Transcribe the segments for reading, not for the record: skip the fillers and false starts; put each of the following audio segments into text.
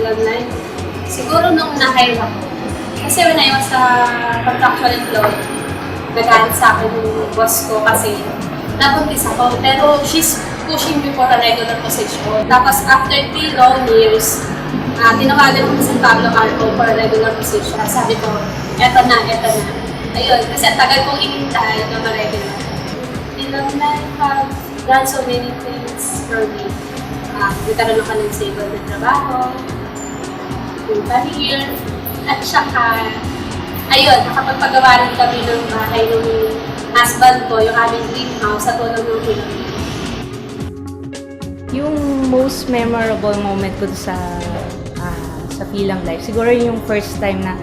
Film Life? Siguro nung na-hire ako. Kasi when I was a contractual employee, nagalit sa akin yung boss ko kasi nabuntis ako. Pero she's pushing me for a regular position. Tapos after 3 long years, tinawagan ko si Pablo Arco for a regular position. Sabi ko, eto na, eto na. Ayun, kasi ang tagal kong inintay na ma-regular. Film Life have done so many things for me. Nagkaroon ako ng stable na trabaho, yung career, at saka, ayun, nakapagpagawa rin kami ng bahay ng husband ko, yung aming greenhouse sa tulong ng Film. Yung most memorable moment ko sa Film Life, siguro yung first time na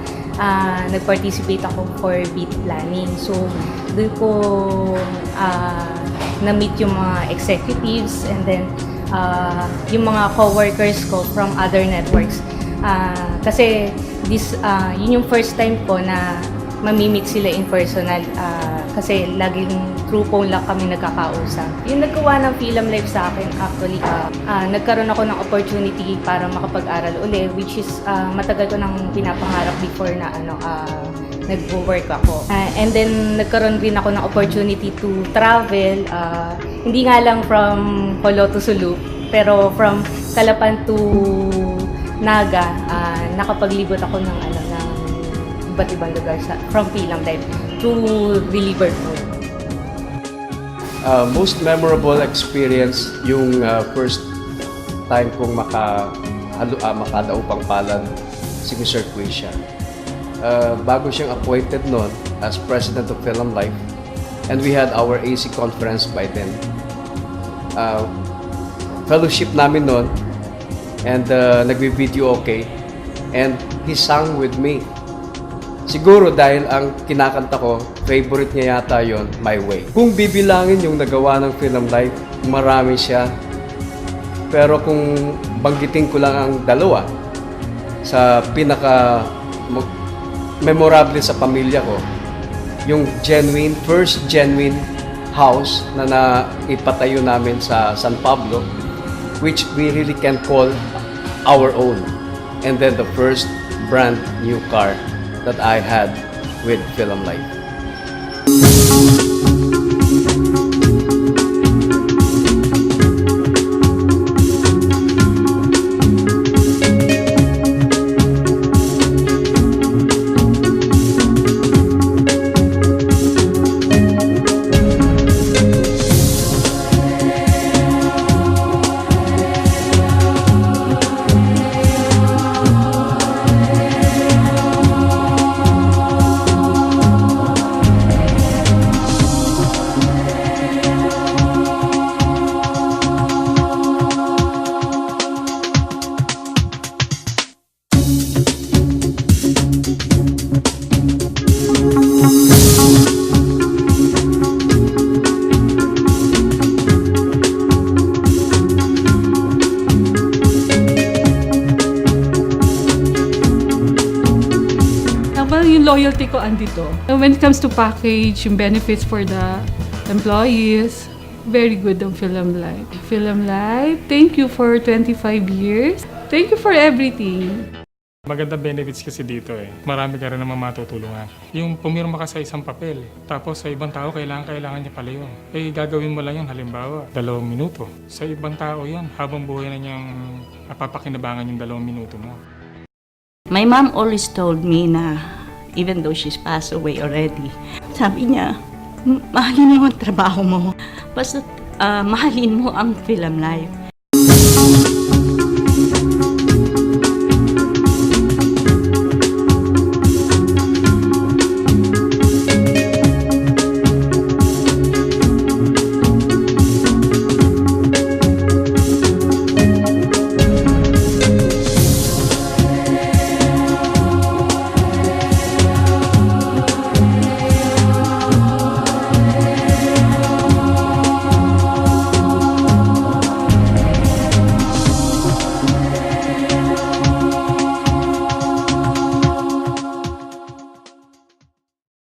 nag-participate ako for beat planning. So, doon ko na-meet yung mga executives and then yung mga co-workers ko from other networks. Kasi yun yung first time ko na mamimit sila in personal kasi laging through phone lang kami nagkakausap. Yung nagkawa ng Film Life sa akin, actually, nagkaroon ako ng opportunity para makapag-aral uli, which is matagal ko nang pinapangarap before na nag-work ako. And then, nagkaroon rin ako ng opportunity to travel, hindi nga lang from Jolo to Sulu, pero from Calapan to Naga, nakapaglibot ako ng iba't ibang lugar from Film Life to Reliever Food. Most memorable experience yung first time kong makadaupang palad si Mr. Quisha. Bago siyang appointed noon as President of Film Life, and we had our AC conference by then. Fellowship namin noon, and nagbi-video okay, and he sang with me. Siguro dahil ang kinakanta ko, favorite niya yata yon, My Way. Kung bibilangin yung nagawa ng Film Life, marami siya. Pero kung banggitin ko lang ang dalawa, sa pinaka memorable sa pamilya ko, yung first genuine house na naipatayo namin sa San Pablo, which we really can call our own. And then the first brand new car that I had with Film Life. Yung loyalty ko andito. When it comes to package, yung benefits for the employees, very good ang Film Life. Film Life, thank you for 25 years. Thank you for everything. Maganda benefits kasi dito eh. Marami ka rin naman matutulungan. Yung pumirma ka sa isang papel, tapos sa ibang tao kailangan niya pala yun. Eh gagawin mo lang yun halimbawa, 2 minuto. Sa ibang tao yan, habang buhay na niyang napapakinabangan yung 2 minuto mo. My mom always told me na even though she's passed away already, sabi niya, mahalin mo ang trabaho mo. Basta mahalin mo ang Film Life.